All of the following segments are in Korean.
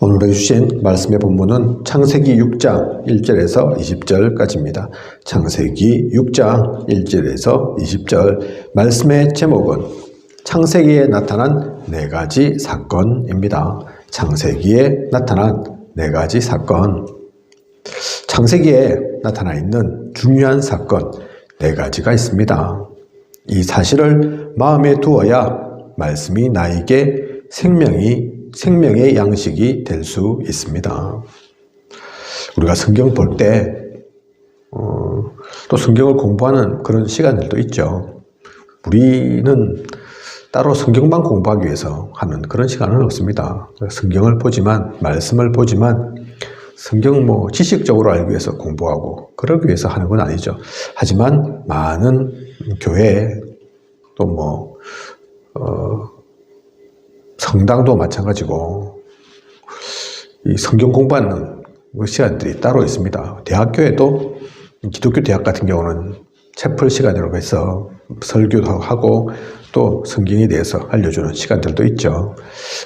오늘 해주신 말씀의 본문은 창세기 6장 1절에서 20절까지입니다. 창세기 6장 1절에서 20절 말씀의 제목은 창세기에 나타난 4가지 사건입니다. 창세기에 나타난 4가지 사건. 창세기에 나타나 있는 중요한 사건 4가지가 있습니다. 이 사실을 마음에 두어야 말씀이 나에게 생명의 양식이 될 수 있습니다. 우리가 성경 볼 때, 또 성경을 공부하는 그런 시간들도 있죠. 우리는 따로 성경만 공부하기 위해서 하는 그런 시간은 없습니다. 성경을 보지만, 말씀을 보지만, 성경 지식적으로 알기 위해서 공부하고, 그러기 위해서 하는 건 아니죠. 하지만 많은 교회, 또 성당도 마찬가지고 이 성경 공부하는 시간들이 따로 있습니다. 대학교에도 기독교 대학 같은 경우는 채플 시간이라고 해서 설교도 하고 또 성경에 대해서 알려주는 시간들도 있죠.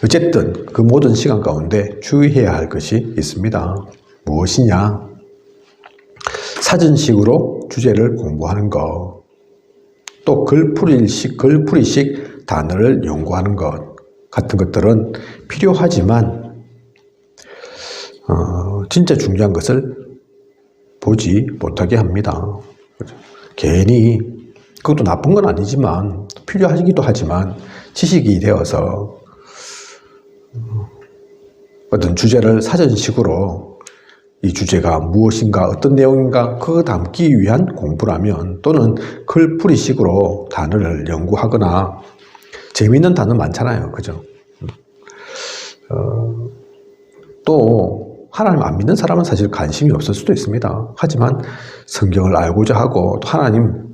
어쨌든 그 모든 시간 가운데 주의해야 할 것이 있습니다. 무엇이냐? 사전식으로 주제를 공부하는 것, 또 글풀이식 단어를 연구하는 것 같은 것들은 필요하지만 진짜 중요한 것을 보지 못하게 합니다. 괜히 그것도 나쁜 건 아니지만 필요하기도 하지만 지식이 되어서 어떤 주제를 사전식으로 이 주제가 무엇인가 어떤 내용인가 그거 담기 위한 공부라면 또는 글풀이식으로 단어를 연구하거나 재미있는 단어 많잖아요. 그죠? 또 하나님 안 믿는 사람은 사실 관심이 없을 수도 있습니다. 하지만 성경을 알고자 하고 또 하나님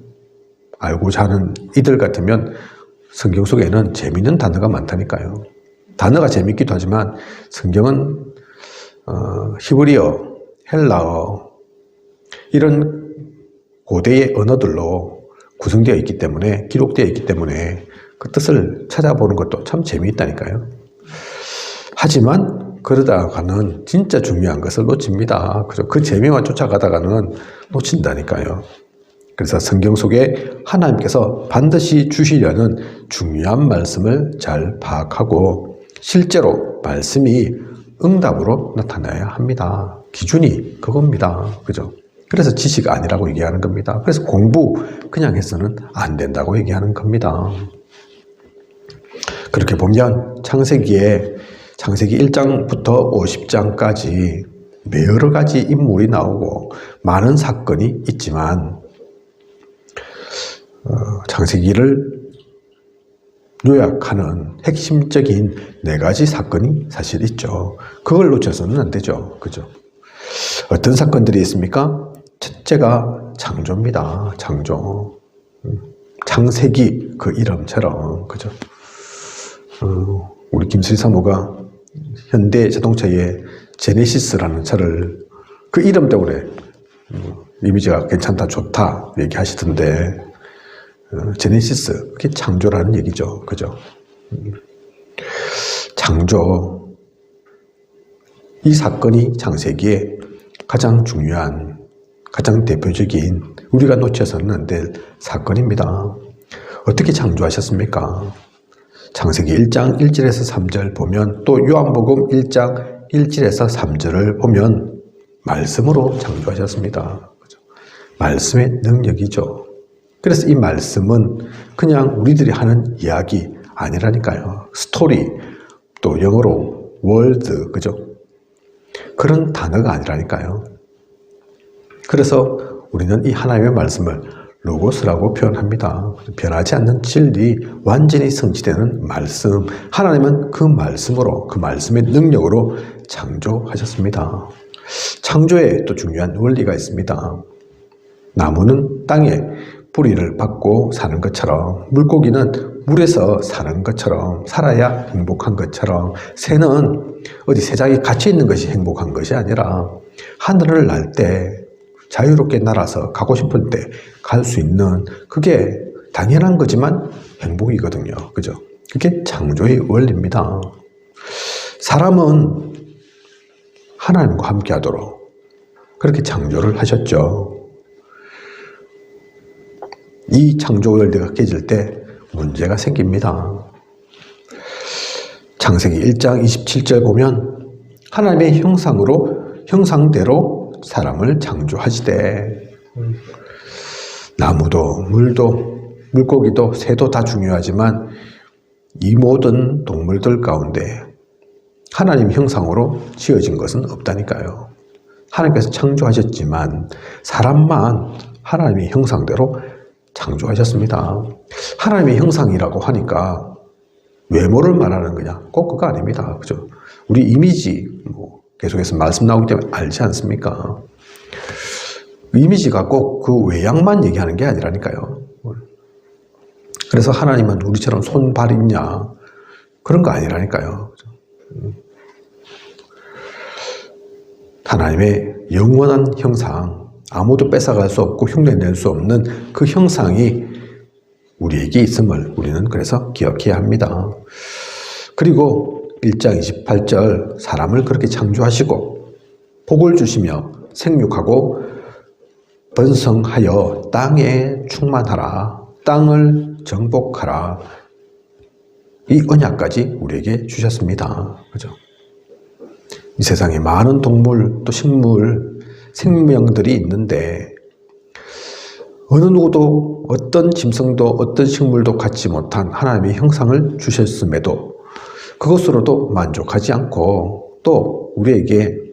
알고자 하는 이들 같으면 성경 속에는 재미있는 단어가 많다니까요. 단어가 재밌기도 하지만 성경은 히브리어, 헬라어 이런 고대의 언어들로 구성되어 있기 때문에 기록되어 있기 때문에 그 뜻을 찾아보는 것도 참 재미있다니까요. 하지만 그러다가는 진짜 중요한 것을 놓칩니다. 그 재미만 쫓아가다가는 놓친다니까요. 그래서 성경 속에 하나님께서 반드시 주시려는 중요한 말씀을 잘 파악하고 실제로 말씀이 응답으로 나타나야 합니다. 기준이 그겁니다. 그죠? 그래서 지식 아니라고 얘기하는 겁니다. 그래서 공부 그냥 해서는 안 된다고 얘기하는 겁니다. 그렇게 보면 창세기 1장부터 50장까지 여러 가지 인물이 나오고 많은 사건이 있지만 창세기를 요약하는 핵심적인 4가지 사건이 사실 있죠. 그걸 놓쳐서는 안 되죠. 그죠? 어떤 사건들이 있습니까? 첫째가 창조입니다. 창조. 창세기 그 이름처럼. 그죠? 우리 김수희 사모가 현대 자동차의 제네시스라는 차를 그 이름 때문에 이미지가 괜찮다, 좋다 얘기하시던데 제네시스, 그게 창조라는 얘기죠. 그죠? 창조. 이 사건이 창세기에 가장 중요한, 가장 대표적인 우리가 놓쳐서는 안 될 사건입니다. 어떻게 창조하셨습니까? 창세기 1장 1절에서 3절 보면 또 요한복음 1장 1절에서 3절을 보면 말씀으로 창조하셨습니다. 그죠? 말씀의 능력이죠. 그래서 이 말씀은 그냥 우리들이 하는 이야기 아니라니까요. 스토리, 또 영어로 월드, 그죠? 그런 단어가 아니라니까요. 그래서 우리는 이 하나님의 말씀을 로고스라고 표현합니다. 변하지 않는 진리, 완전히 성취되는 말씀. 하나님은 그 말씀으로, 그 말씀의 능력으로 창조하셨습니다. 창조에 또 중요한 원리가 있습니다. 나무는 땅에 뿌리를 받고 사는 것처럼, 물고기는 물에서 사는 것처럼, 살아야 행복한 것처럼, 새는 어디 새장에 갇혀 있는 것이 행복한 것이 아니라 하늘을 날 때 자유롭게 날아서 가고 싶을 때 갈 수 있는, 그게 당연한 거지만 행복이거든요. 그죠? 그게 창조의 원리입니다. 사람은 하나님과 함께 하도록 그렇게 창조를 하셨죠. 이 창조 원리가 깨질 때 문제가 생깁니다. 창세기 1장 27절 보면 하나님의 형상대로 사람을 창조하시되, 나무도 물도 물고기도 새도 다 중요하지만 이 모든 동물들 가운데 하나님 형상으로 지어진 것은 없다니까요. 하나님께서 창조하셨지만 사람만 하나님의 형상대로 창조하셨습니다. 하나님의 형상이라고 하니까 외모를 말하는 거냐? 꼭 그거 아닙니다. 그죠? 우리 이미지, 계속해서 말씀 나오기 때문에 알지 않습니까? 이미지가 꼭 그 외양만 얘기하는 게 아니라니까요. 그래서 하나님은 우리처럼 손, 발 있냐? 그런 거 아니라니까요. 하나님의 영원한 형상, 아무도 뺏어갈 수 없고 흉내낼 수 없는 그 형상이 우리에게 있음을 우리는 그래서 기억해야 합니다. 그리고 1장 28절 사람을 그렇게 창조하시고 복을 주시며 생육하고 번성하여 땅에 충만하라, 땅을 정복하라, 이 언약까지 우리에게 주셨습니다. 그죠? 이 세상에 많은 동물 또 식물, 생명들이 있는데 어느 누구도 어떤 짐승도 어떤 식물도 갖지 못한 하나님의 형상을 주셨음에도 그것으로도 만족하지 않고 또 우리에게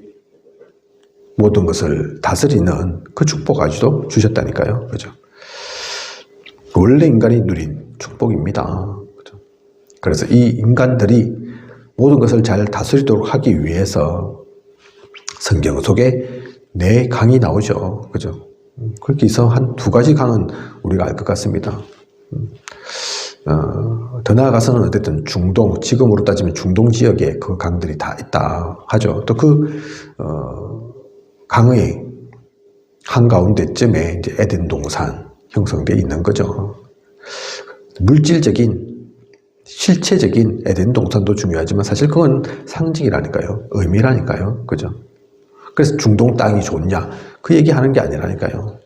모든 것을 다스리는 그 축복까지도 주셨다니까요. 그죠? 원래 인간이 누린 축복입니다. 그죠? 그래서 이 인간들이 모든 것을 잘 다스리도록 하기 위해서 성경 속에 네 강이 나오죠. 그죠? 그렇게 해서 한 두 가지 강은 우리가 알 것 같습니다. 더 나아가서는 어쨌든 중동, 지금으로 따지면 중동 지역에 그 강들이 다 있다 하죠. 또 강의 한가운데쯤에 이제 에덴 동산 형성되어 있는 거죠. 물질적인, 실체적인 에덴 동산도 중요하지만 사실 그건 상징이라니까요. 의미라니까요. 그죠? 그래서 중동 땅이 좋냐? 그 얘기하는 게 아니라니까요.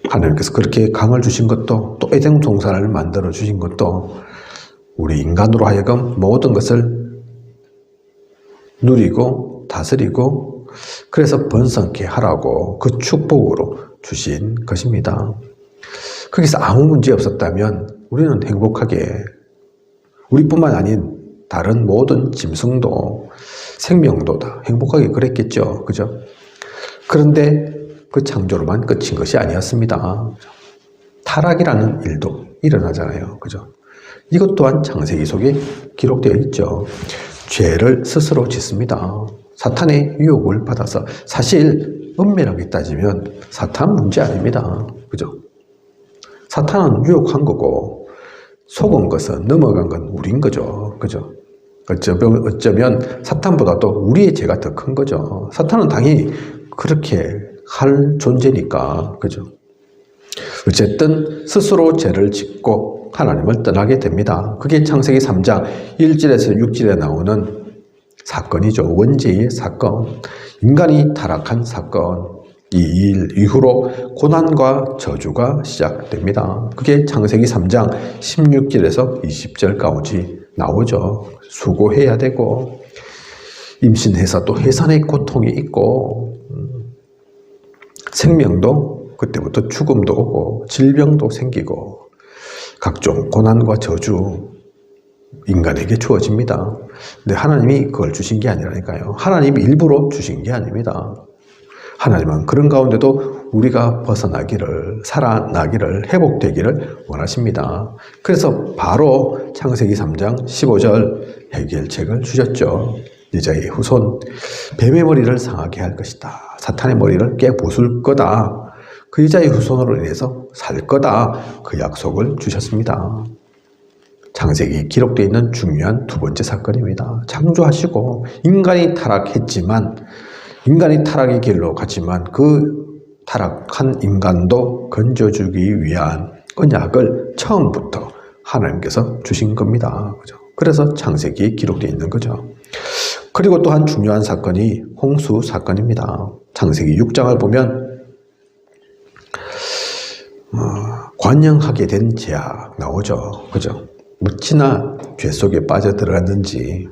하나님께서 그렇게 강을 주신 것도 또 에덴 동산을 만들어 주신 것도 우리 인간으로 하여금 모든 것을 누리고 다스리고 그래서 번성케 하라고 그 축복으로 주신 것입니다. 거기서 아무 문제 없었다면 우리는 행복하게, 우리뿐만 아닌 다른 모든 짐승도 생명도 다 행복하게 그랬겠죠. 그죠? 그런데 그 창조로만 끝인 것이 아니었습니다. 타락이라는 일도 일어나잖아요. 그죠? 이것 또한 창세기 속에 기록되어 있죠. 죄를 스스로 짓습니다. 사탄의 유혹을 받아서, 사실 엄밀하게 따지면 사탄 문제 아닙니다. 그죠? 사탄은 유혹한 거고 속은 것은, 넘어간 건 우린 거죠. 그죠? 어쩌면 사탄보다도 우리의 죄가 더 큰 거죠. 사탄은 당연히 그렇게 할 존재니까. 그죠? 어쨌든 스스로 죄를 짓고 하나님을 떠나게 됩니다. 그게 창세기 3장 1절에서 6절에 나오는 사건이죠. 원죄의 사건. 인간이 타락한 사건. 이 일 이후로 고난과 저주가 시작됩니다. 그게 창세기 3장 16절에서 20절까지 나오죠. 수고해야 되고 임신해서 또 해산의 고통이 있고 생명도 그때부터 죽음도 오고 질병도 생기고 각종 고난과 저주 인간에게 주어집니다. 근데 하나님이 그걸 주신 게 아니라니까요. 하나님이 일부러 주신 게 아닙니다. 하나님은 그런 가운데도 우리가 벗어나기를, 살아나기를, 회복되기를 원하십니다. 그래서 바로 창세기 3장 15절 해결책을 주셨죠. 여자의 후손, 뱀의 머리를 상하게 할 것이다. 사탄의 머리를 깨부술 거다. 그 여자의 후손으로 인해서 살 거다. 그 약속을 주셨습니다. 창세기에 기록되어 있는 중요한 두 번째 사건입니다. 창조하시고 인간이 타락했지만, 인간이 타락의 길로 갔지만 그 타락한 인간도 건져주기 위한 언약을 처음부터 하나님께서 주신 겁니다. 그죠? 그래서 창세기에 기록되어 있는 거죠. 그리고 또 한 중요한 사건이 홍수 사건입니다. 창세기 6장을 보면 관영하게 된 죄악 나오죠. 그죠? 어찌나 죄 속에 빠져들어갔는지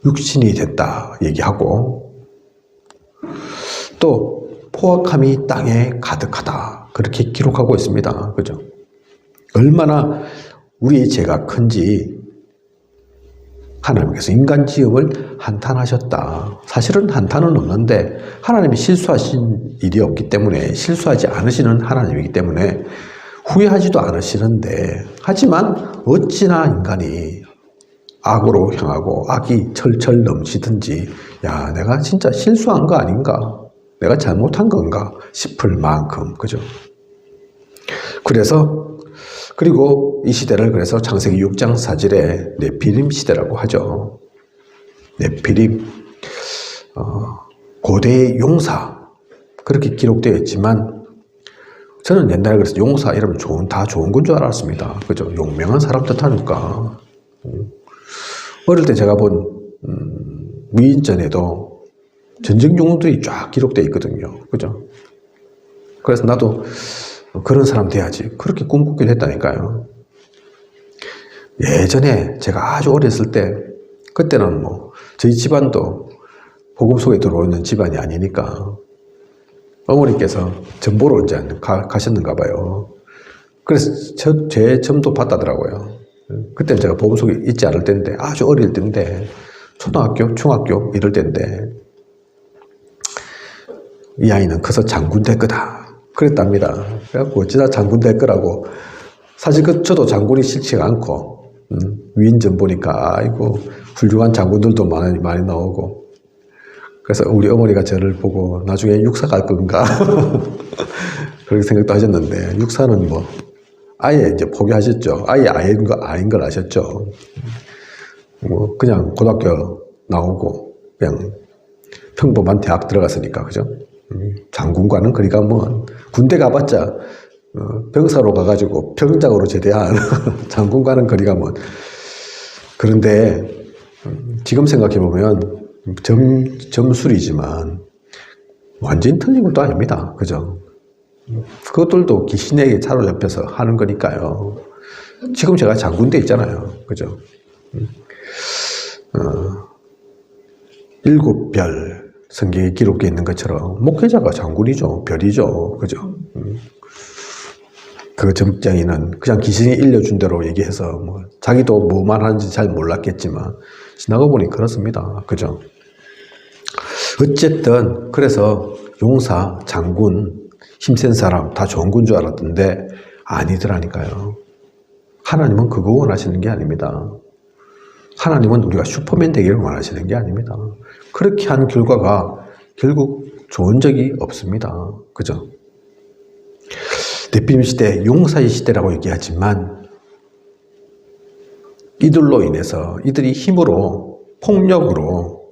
육신이 됐다 얘기하고, 또 포악함이 땅에 가득하다 그렇게 기록하고 있습니다. 그죠? 얼마나 우리의 죄가 큰지 하나님께서 인간 지음을 한탄하셨다. 사실은 한탄은 없는데 하나님이 실수하신 일이 없기 때문에, 실수하지 않으시는 하나님이기 때문에 후회하지도 않으시는데, 하지만 어찌나 인간이 악으로 향하고 악이 철철 넘치든지, 야, 내가 진짜 실수한 거 아닌가? 내가 잘못한 건가? 싶을 만큼, 그죠? 그리고 이 시대를 그래서 창세기 6장 4절에 네피림 시대라고 하죠. 네피림, 고대의 용사, 그렇게 기록되어 있지만, 저는 옛날에 그래서 용사 이러면 다 좋은 건 줄 알았습니다. 그죠? 용맹한 사람 뜻하니까. 어릴 때 제가 본 위인전에도 전쟁 용어들이 쫙 기록되어 있거든요. 그죠? 그래서 나도 그런 사람 돼야지, 그렇게 꿈꾸기도 했다니까요. 예전에 제가 아주 어렸을 때, 그때는 뭐 저희 집안도 복음 속에 들어오는 집안이 아니니까 어머니께서 전보로 이제 가셨는가 봐요. 그래서 제 점도 봤다더라고요. 그때는 제가 복음 속에 있지 않을 때인데, 아주 어릴 때인데, 초등학교, 중학교 이럴 때인데, 이 아이는 커서 장군 될 거다 그랬답니다. 그래갖고 어찌나 장군 될 거라고. 사실 저도 장군이 싫지가 않고, 위인전 보니까 아이고 훌륭한 장군들도 많이 나오고, 그래서 우리 어머니가 저를 보고 나중에 육사 갈 건가 그렇게 생각도 하셨는데, 육사는 뭐 아예 이제 포기하셨죠. 아예 아닌 걸 아셨죠. 뭐 그냥 고등학교 나오고 그냥 평범한 대학 들어갔으니까, 그죠? 장군과는 거리가 뭐, 군대 가봤자 병사로 가가지고 병장으로 제대한 장군과는 거리가 뭐. 그런데 지금 생각해보면 점술이지만 완전히 틀린 것도 아닙니다. 그죠? 그것들도 귀신에게 사로잡혀서 하는 거니까요. 지금 제가 장군대 있잖아요. 그죠? 7별 성경에 기록되어 있는 것처럼 목회자가 장군이죠. 별이죠. 그죠? 그 점장이는 그냥 귀신이 일려준 대로 얘기해서 뭐 자기도 뭐만 하는지 잘 몰랐겠지만 지나가 보니 그렇습니다. 그죠? 어쨌든 그래서 용사, 장군, 힘센 사람 다 좋은 건 줄 알았던데 아니더라니까요. 하나님은 그거 원하시는 게 아닙니다. 하나님은 우리가 슈퍼맨 되기를 원하시는 게 아닙니다. 그렇게 한 결과가 결국 좋은 적이 없습니다. 그죠? 네피림 시대, 용사의 시대라고 얘기하지만 이들로 인해서 이들이 힘으로, 폭력으로,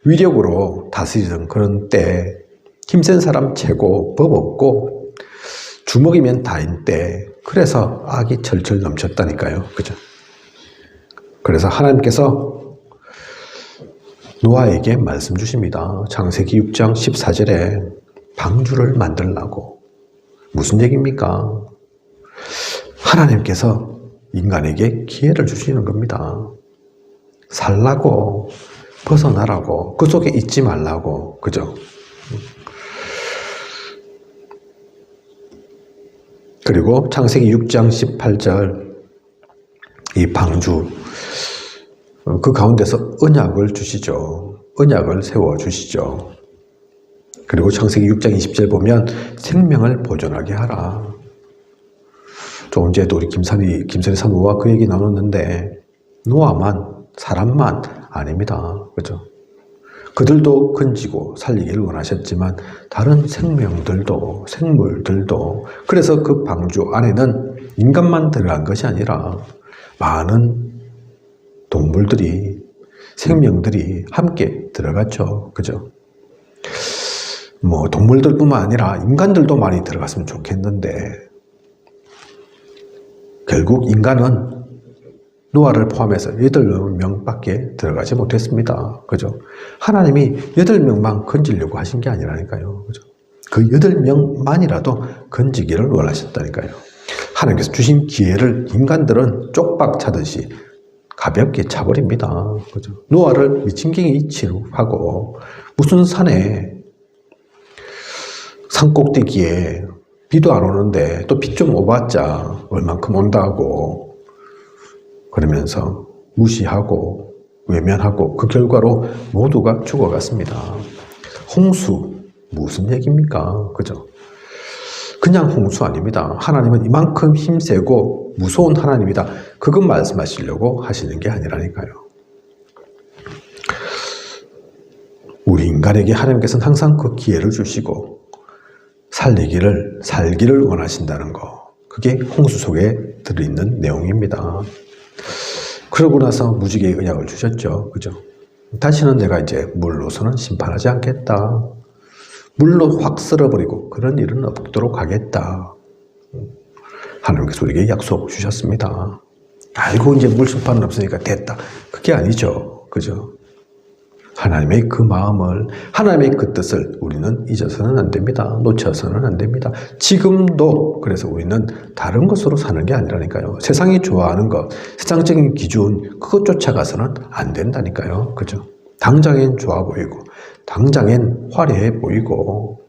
위력으로 다스리던 그런 때, 힘센 사람 최고, 법 없고 주먹이면 다인 때, 그래서 악이 철철 넘쳤다니까요. 그죠? 그래서 하나님께서 노아에게 말씀 주십니다. 창세기 6장 14절에 방주를 만들라고. 무슨 얘기입니까? 하나님께서 인간에게 기회를 주시는 겁니다. 살라고, 벗어나라고, 그 속에 있지 말라고. 그죠? 그리고 창세기 6장 18절 이 방주, 그 가운데서 언약을 주시죠. 언약을 세워주시죠. 그리고 창세기 6장 20절 보면 생명을 보존하게 하라. 조금 전에도 우리 김선희 사모가 그 얘기 나눴는데, 노아만, 사람만 아닙니다. 그죠? 그들도 건지고 살리기를 원하셨지만 다른 생명들도, 생물들도, 그래서 그 방주 안에는 인간만 들어간 것이 아니라 많은 동물들이, 생명들이 함께 들어갔죠. 그죠? 뭐 동물들뿐만 아니라 인간들도 많이 들어갔으면 좋겠는데, 결국 인간은 노아를 포함해서 8명밖에 들어가지 못했습니다. 그죠? 하나님이 8명만 건지려고 하신 게 아니라니까요. 그죠? 그 8명만이라도 건지기를 원하셨다니까요. 하나님께서 주신 기회를 인간들은 쪽박 차듯이 가볍게 차버립니다. 그죠? 노아를 미친경이 취급하고 무슨 산에 산 꼭대기에 비도 안 오는데 또 비 좀 오봤자 얼만큼 온다고 그러면서 무시하고 외면하고 그 결과로 모두가 죽어갔습니다. 홍수 무슨 얘기입니까? 그죠? 그냥 홍수 아닙니다. 하나님은 이만큼 힘세고 무서운 하나님이다. 그것 말씀하시려고 하시는 게 아니라니까요. 우리 인간에게 하나님께서는 항상 그 기회를 주시고 살기를 원하신다는 거. 그게 홍수 속에 들어있는 내용입니다. 그러고 나서 무지개의 언약을 주셨죠. 그죠? 다시는 내가 이제 물로서는 심판하지 않겠다. 물로 확 쓸어버리고 그런 일은 없도록 하겠다. 하나님께서 우리에게 약속 주셨습니다. 알고 이제 물 심판은 없으니까 됐다. 그게 아니죠. 그죠? 하나님의 그 마음을, 하나님의 그 뜻을 우리는 잊어서는 안 됩니다. 놓쳐서는 안 됩니다. 지금도 그래서 우리는 다른 것으로 사는 게 아니라니까요. 세상이 좋아하는 것, 세상적인 기준, 그것 쫓아가서는 안 된다니까요. 그죠? 당장엔 좋아 보이고, 당장엔 화려해 보이고,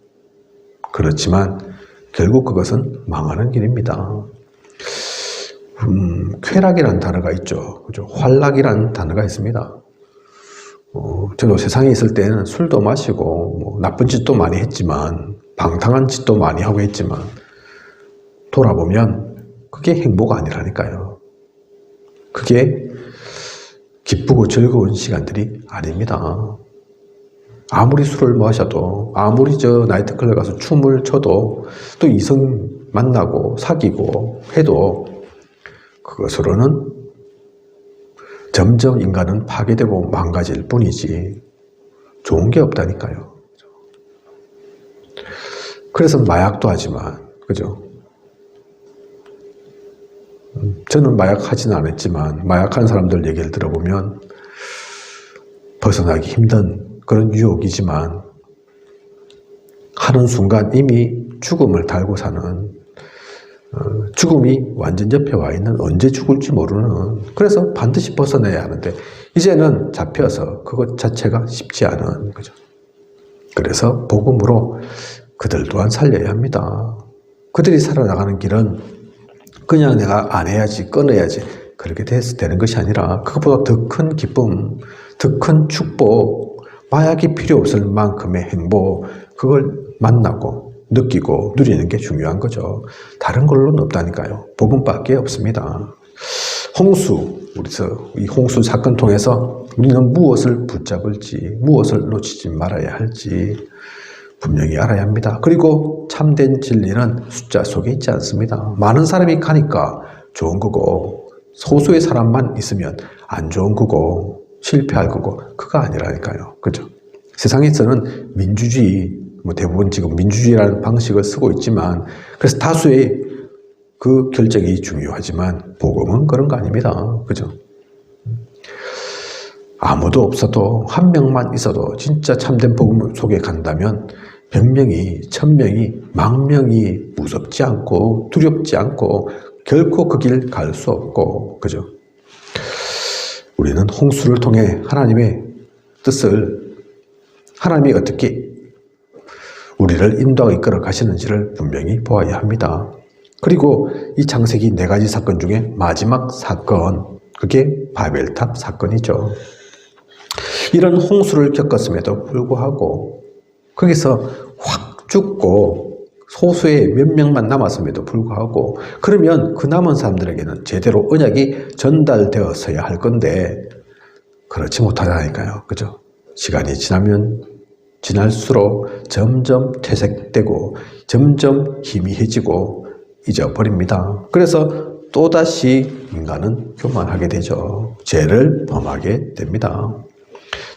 그렇지만 결국 그것은 망하는 길입니다. 쾌락이라는 단어가 있죠. 그죠? 환락이라는 단어가 있습니다. 저도 세상에 있을 때는 술도 마시고 뭐 나쁜 짓도 많이 했지만 방탕한 짓도 많이 하고 했지만 돌아보면 그게 행복 아니라니까요. 그게 기쁘고 즐거운 시간들이 아닙니다. 아무리 술을 마셔도 아무리 나이트클럽 가서 춤을 춰도 또 이성 만나고 사귀고 해도 그것으로는 점점 인간은 파괴되고 망가질 뿐이지 좋은 게 없다니까요. 그래서 마약도 하지만, 그죠? 저는 마약하지는 않았지만 마약한 사람들 얘기를 들어보면 벗어나기 힘든 그런 유혹이지만 하는 순간 이미 죽음을 달고 사는, 죽음이 완전 옆에 와 있는, 언제 죽을지 모르는, 그래서 반드시 벗어내야 하는데 이제는 잡혀서 그것 자체가 쉽지 않은 거죠. 그래서 복음으로 그들 또한 살려야 합니다. 그들이 살아나가는 길은 그냥 내가 안 해야지, 끊어야지 그렇게 되는 것이 아니라 그것보다 더 큰 기쁨, 더 큰 축복, 마약이 필요 없을 만큼의 행복, 그걸 만나고 느끼고 누리는 게 중요한 거죠. 다른 걸로는 없다니까요. 복음밖에 없습니다. 홍수, 이 홍수 사건 통해서 우리는 무엇을 붙잡을지, 무엇을 놓치지 말아야 할지 분명히 알아야 합니다. 그리고 참된 진리는 숫자 속에 있지 않습니다. 많은 사람이 가니까 좋은 거고 소수의 사람만 있으면 안 좋은 거고 실패할 거고 그거 아니라니까요. 그죠? 세상에서는 민주주의, 대부분 지금 민주주의라는 방식을 쓰고 있지만 그래서 다수의 그 결정이 중요하지만 복음은 그런 거 아닙니다. 그죠? 아무도 없어도 한 명만 있어도 진짜 참된 복음 속에 간다면 100명이, 1000명이, 10,000명이 무섭지 않고 두렵지 않고 결코 그 길 갈 수 없고, 그죠? 우리는 홍수를 통해 하나님의 뜻을, 하나님이 어떻게 우리를 인도하고 이끌어 가시는지를 분명히 보아야 합니다. 그리고 이 창세기 4가지 사건 중에 마지막 사건, 그게 바벨탑 사건이죠. 이런 홍수를 겪었음에도 불구하고 거기서 확 죽고 소수의 몇 명만 남았음에도 불구하고 그러면 그 남은 사람들에게는 제대로 언약이 전달되었어야 할 건데 그렇지 못하다니까요. 그죠? 시간이 지날수록 점점 퇴색되고 점점 희미해지고 잊어버립니다. 그래서 또다시 인간은 교만하게 되죠. 죄를 범하게 됩니다.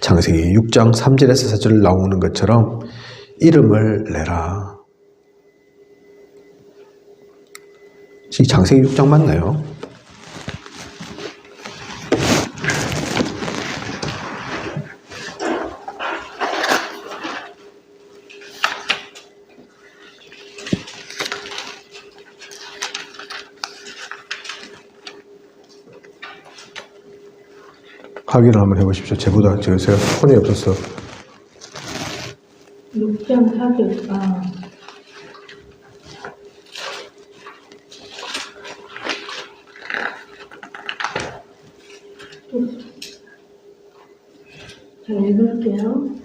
창세기 6장 3절에서 4절 나오는 것처럼 이름을 내라. 이 창세기 6장 맞나요? 확인을 한번 해보십시오. 제가 손이 없어서. 6장 4절. 자, 읽을게요.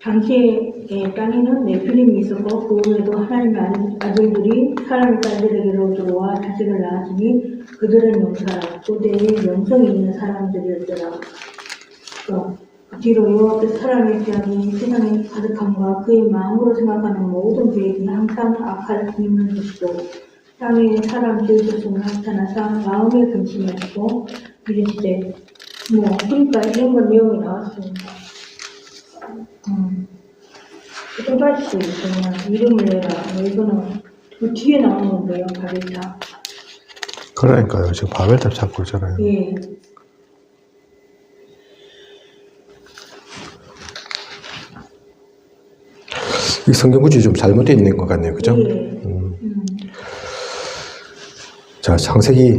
당시에 땅에는 네필림이 있었고 그 후에도 하나님의 아들들이 사람의 딸들에게로 들어와 자식을 낳았으니 그들은 용사라 그 때에 영성이 있는 사람들이었더라. 그 뒤로 여호와께서 사람의 죄악이 세상에 가득함과 그의 마음으로 생각하는 모든 계획이 항상 악할 뿐인 것이고 땅에 사람 지으셨으면 나타나사 마음의 근심이었고 이르시되 그러니까 이런 건 내용이 나왔습니다. 또다시 그냥 이름을 내라. 이거는 그 뒤에 나오는 건데요, 바벨탑. 그러니까요. 지금 바벨탑 찾고 있잖아요. 예. 이 성경 구절이 좀 잘못되어 있는 것 같네요. 그죠? 예. 자, 창세기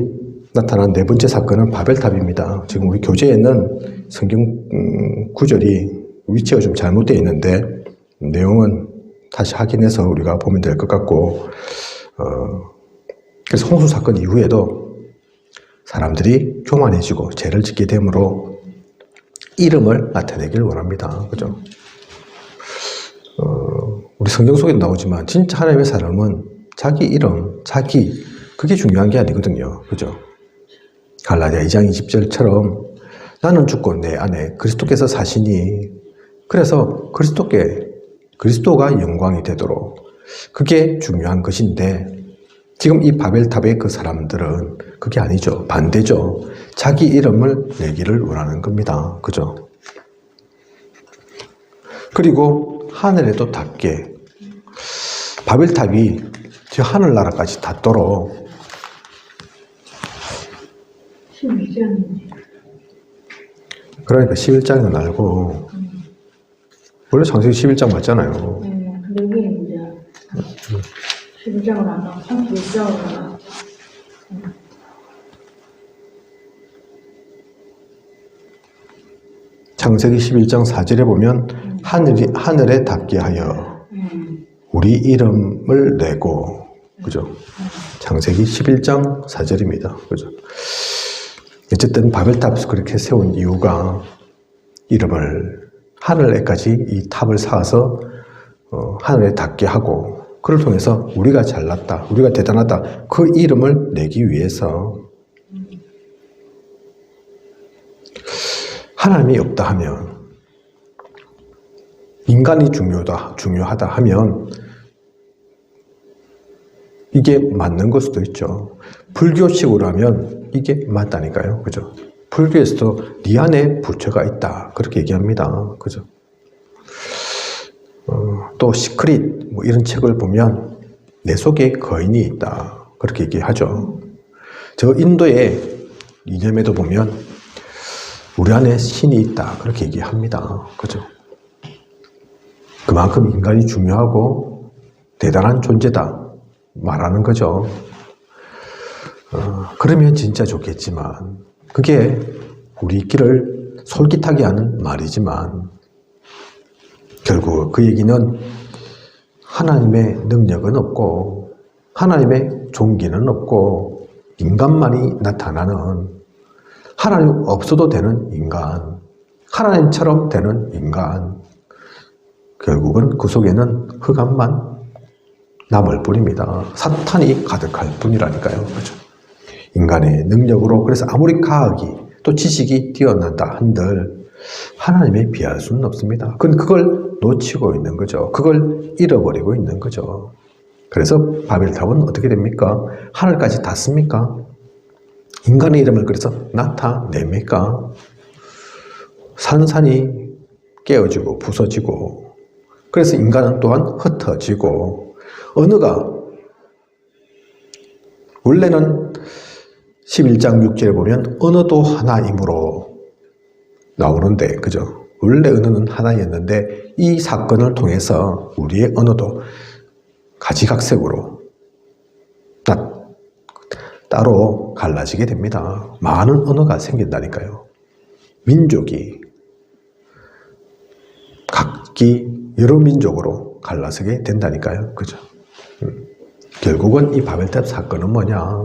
나타난 네 번째 사건은 바벨탑입니다. 지금 우리 교재에는 성경 구절이 위치가 좀 잘못되어 있는데 내용은 다시 확인해서 우리가 보면 될 것 같고 그래서 홍수 사건 이후에도 사람들이 교만해지고 죄를 짓게 되므로 이름을 나타내길 원합니다. 그죠? 우리 성경 속에 나오지만 진짜 하나님의 사람은 자기 이름, 그게 중요한 게 아니거든요. 그죠? 갈라디아 2장 20절처럼 나는 죽고 내 안에 그리스도께서 사시니 그래서 그리스도가 영광이 되도록 그게 중요한 것인데 지금 이 바벨탑의 그 사람들은 그게 아니죠. 반대죠. 자기 이름을 내기를 원하는 겁니다. 그죠? 그리고 하늘에도 닿게 바벨탑이 저 하늘나라까지 닿도록 12장이네. 그러니까 11장은 알고 원래 창세기 11장 맞잖아요. 네, 근데 여기는 이제 11장은 안 나와. 31장으로 나와. 창세기 11장 4절에 보면 하늘에 닿게 하여 우리 이름을 내고 그죠? 창세기 11장 4절입니다. 그죠? 어쨌든 바벨탑 그렇게 세운 이유가 이름을 하늘에까지 이 탑을 쌓아서 하늘에 닿게 하고 그를 통해서 우리가 잘났다, 우리가 대단하다 그 이름을 내기 위해서 하나님이 없다 하면 인간이 중요하다 하면 이게 맞는 걸 수도 있죠. 불교식으로 하면 이게 맞다니까요. 그죠? 불교에서도 네 안에 부처가 있다. 그렇게 얘기합니다. 그죠? 또 시크릿 뭐 이런 책을 보면 내 속에 거인이 있다. 그렇게 얘기하죠. 저 인도의 이념에도 보면 우리 안에 신이 있다. 그렇게 얘기합니다. 그죠? 그만큼 인간이 중요하고 대단한 존재다. 말하는 거죠. 그러면 진짜 좋겠지만 그게 우리 길을 솔깃하게 하는 말이지만 결국 그 얘기는 하나님의 능력은 없고 하나님의 종기는 없고 인간만이 나타나는 하나님 없어도 되는 인간, 하나님처럼 되는 인간, 결국은 그 속에는 흑암만 남을 뿐입니다. 사탄이 가득할 뿐이라니까요. 그렇죠? 인간의 능력으로 그래서 아무리 과학이 또 지식이 뛰어난다 한들 하나님에 비할 수는 없습니다. 그걸 놓치고 있는 거죠. 그걸 잃어버리고 있는 거죠. 그래서 바벨탑은 어떻게 됩니까? 하늘까지 닿습니까? 인간의 이름을 그래서 나타냅니까? 산산이 깨어지고 부서지고 그래서 인간은 또한 흩어지고 언어가 원래는 11장 6절에 보면 언어도 하나이므로 나오는데 그죠? 원래 언어는 하나였는데 이 사건을 통해서 우리의 언어도 가지각색으로 따로 갈라지게 됩니다. 많은 언어가 생긴다니까요. 민족이 각기 여러 민족으로 갈라서게 된다니까요. 그죠? 결국은 이 바벨탑 사건은 뭐냐?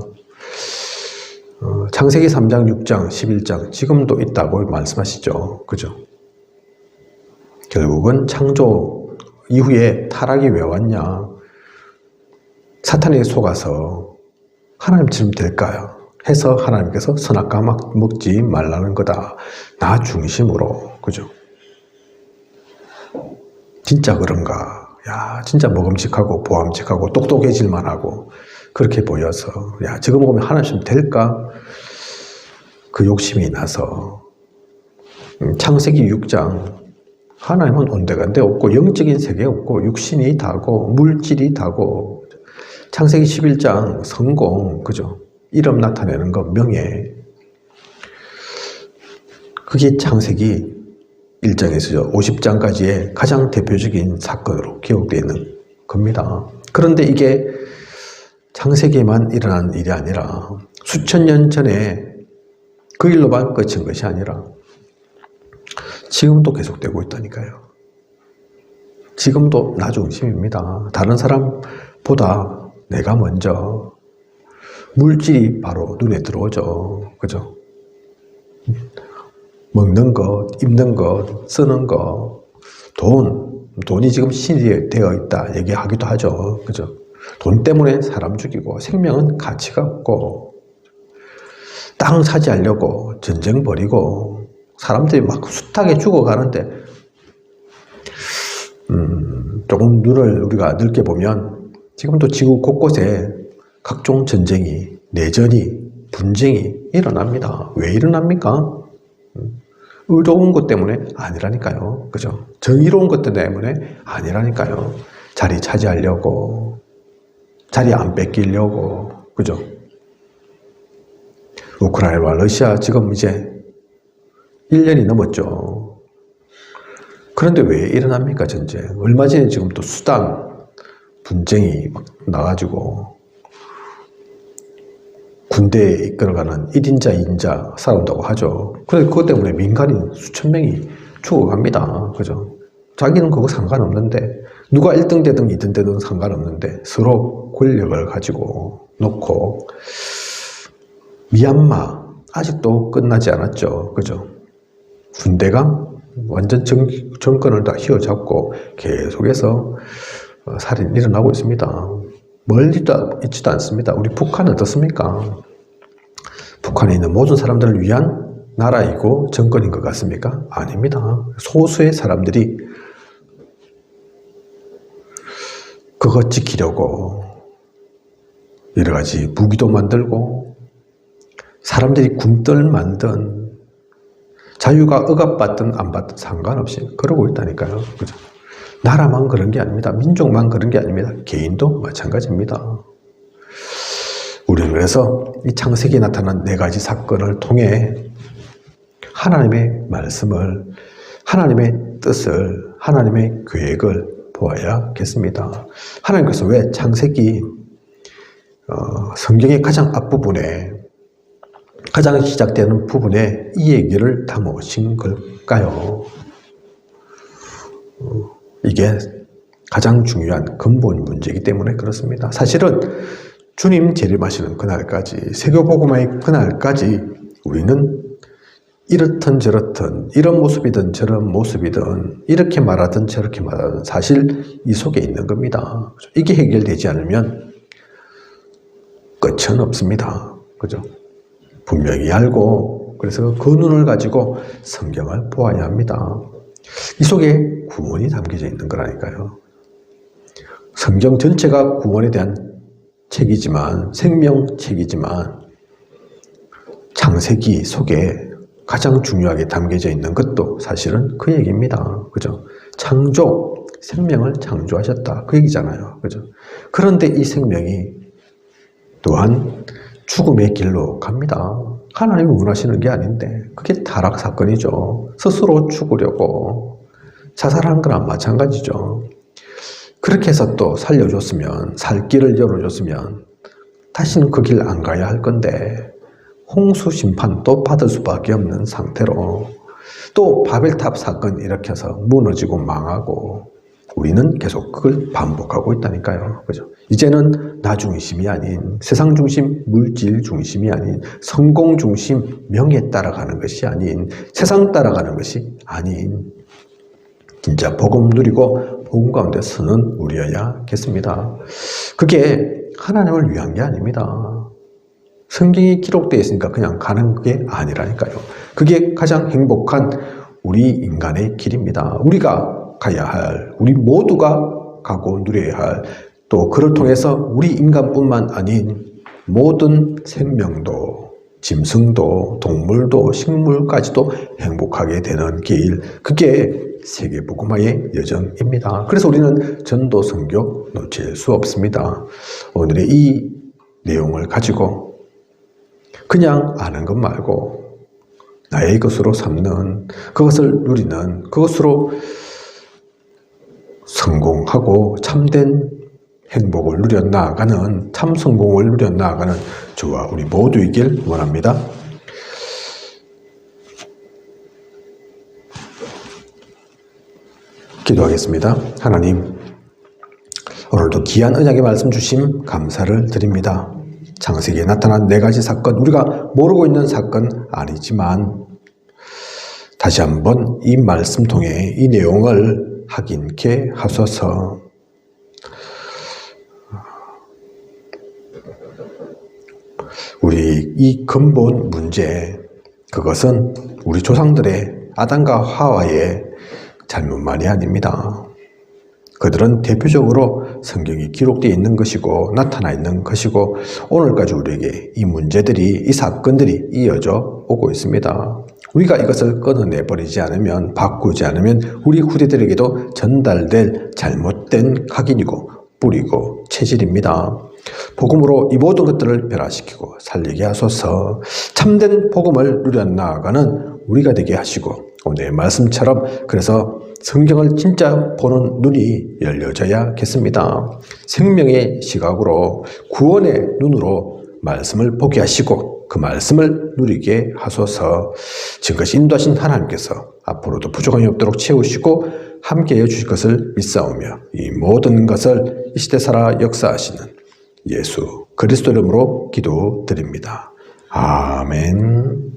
창세기 3장, 6장, 11장 지금도 있다고 말씀하시죠. 그죠? 결국은 창조 이후에 타락이 왜 왔냐? 사탄에게 속아서 하나님처럼 될까요? 해서 하나님께서 선악과 먹지 말라는 거다. 나 중심으로. 그죠? 진짜 그런가? 야, 진짜 먹음직하고 보암직하고 똑똑해질만 하고 그렇게 보여서 야, 저거 먹으면 하나님 될까? 그 욕심이 나서 창세기 6장 하나님은 온데간데 없고 영적인 세계 없고 육신이 다고 물질이 다고 창세기 11장 성공, 그죠? 이름 나타내는 것, 명예. 그게 창세기 1장에서 50장까지의 가장 대표적인 사건으로 기록되어 있는 겁니다. 그런데 이게 창세기에만 일어난 일이 아니라 수천 년 전에 그 일로만 끝인 것이 아니라 지금도 계속되고 있다니까요. 지금도 나 중심입니다. 다른 사람보다 내가 먼저. 물질이 바로 눈에 들어오죠. 그죠? 먹는 것, 입는 것, 쓰는 것, 돈이 지금 신이 되어 있다 얘기하기도 하죠. 그죠? 돈 때문에 사람 죽이고 생명은 가치가 없고 땅 차지하려고 전쟁 벌이고 사람들이 막 숱하게 죽어가는데 조금 눈을 우리가 넓게 보면 지금도 지구 곳곳에 각종 전쟁이, 내전이, 분쟁이 일어납니다. 왜 일어납니까? 의로운 것 때문에 아니라니까요. 그죠? 정의로운 것 때문에 아니라니까요. 자리 차지하려고, 자리 안 뺏기려고, 그죠? 우크라이나와 러시아 지금 이제 1년이 넘었죠. 그런데 왜 일어납니까, 전쟁? 얼마 전에 지금 또 수단 분쟁이 막 나가지고 군대에 이끌어가는 1인자, 2인자 싸운다고 하죠. 그래서 그것 때문에 민간인 수천 명이 죽어갑니다. 그죠? 자기는 그거 상관없는데, 누가 1등 되든 2등 되든 상관없는데, 서로 권력을 가지고 놓고, 미얀마, 아직도 끝나지 않았죠. 그죠? 군대가 완전 정권을 다 휘어잡고 계속해서 살인이 일어나고 있습니다. 멀리 있지도 않습니다. 우리 북한은 어떻습니까? 북한에 있는 모든 사람들을 위한 나라이고 정권인 것 같습니까? 아닙니다. 소수의 사람들이 그거 지키려고 여러 가지 무기도 만들고 사람들이 굶들 만든 자유가 억압받든 안 받든 상관없이 그러고 있다니까요. 그죠? 나라만 그런 게 아닙니다. 민족만 그런 게 아닙니다. 개인도 마찬가지입니다. 우리는 그래서 이 창세기에 나타난 4가지 사건을 통해 하나님의 말씀을, 하나님의 뜻을, 하나님의 계획을 보아야겠습니다. 하나님께서 왜 창세기 성경의 가장 앞부분에 가장 시작되는 부분에 이 얘기를 담으신 걸까요? 이게 가장 중요한 근본 문제이기 때문에 그렇습니다. 사실은 주님 재림하시는 그날까지, 세계복음의 그날까지 우리는 이렇든 저렇든, 이런 모습이든 저런 모습이든, 이렇게 말하든 저렇게 말하든 사실 이 속에 있는 겁니다. 이게 해결되지 않으면 끝은 없습니다. 그죠? 분명히 알고, 그래서 그 눈을 가지고 성경을 보아야 합니다. 이 속에 구원이 담겨져 있는 거라니까요. 성경 전체가 구원에 대한 책이지만, 생명책이지만, 창세기 속에 가장 중요하게 담겨져 있는 것도 사실은 그 얘기입니다. 그죠? 창조, 생명을 창조하셨다. 그 얘기잖아요. 그죠? 그런데 이 생명이 또한 죽음의 길로 갑니다. 하나님이 원하시는 게 아닌데, 그게 타락 사건이죠. 스스로 죽으려고 자살하는 거랑 마찬가지죠. 그렇게 해서 또 살려줬으면, 살 길을 열어줬으면 다시는 그 길 안 가야 할 건데 홍수 심판도 받을 수밖에 없는 상태로 또 바벨탑 사건 일으켜서 무너지고 망하고 우리는 계속 그걸 반복하고 있다니까요. 그죠? 이제는 나 중심이 아닌 세상 중심, 물질 중심이 아닌 성공 중심, 명예 따라가는 것이 아닌 세상 따라가는 것이 아닌 진짜 복음 누리고 복음 가운데 서는 우리여야겠습니다. 그게 하나님을 위한 게 아닙니다. 성경이 기록되어 있으니까 그냥 가는 게 아니라니까요. 그게 가장 행복한 우리 인간의 길입니다. 우리가 가야 할, 우리 모두가 가고 누려야 할, 또 그를 통해서 우리 인간뿐만 아닌 모든 생명도, 짐승도, 동물도, 식물까지도 행복하게 되는 길, 그게 세계복음화의 여정입니다. 그래서 우리는 전도 선교 놓칠 수 없습니다. 오늘의 이 내용을 가지고 그냥 아는 것 말고 나의 것으로 삼는, 그것을 누리는, 그것으로 성공하고 참된 행복을 누려 나아가는, 참 성공을 누려 나아가는 저와 우리 모두이길 원합니다. 기도하겠습니다. 하나님, 오늘도 귀한 언약의 말씀 주심 감사를 드립니다. 창세기에 나타난 4가지 사건, 우리가 모르고 있는 사건 아니지만 다시 한번 이 말씀 통해 이 내용을 확인케 하소서. 우리 이 근본 문제, 그것은 우리 조상들의 아담과 하와의 잘못만이 아닙니다. 그들은 대표적으로 성경이 기록되어 있는 것이고 나타나 있는 것이고 오늘까지 우리에게 이 문제들이, 이 사건들이 이어져 오고 있습니다. 우리가 이것을 끊어내버리지 않으면, 바꾸지 않으면 우리 후대들에게도 전달될 잘못된 각인이고 뿌리고 체질입니다. 복음으로 이 모든 것들을 변화시키고 살리게 하소서. 참된 복음을 누려 나아가는 우리가 되게 하시고 오늘의 말씀처럼 그래서 성경을 진짜 보는 눈이 열려져야겠습니다. 생명의 시각으로 구원의 눈으로 말씀을 보게 하시고 그 말씀을 누리게 하소서. 지금까지 인도하신 하나님께서 앞으로도 부족함이 없도록 채우시고 함께해 주실 것을 믿사오며 이 모든 것을 이 시대 살아 역사하시는 예수 그리스도 이름으로 기도드립니다. 아멘.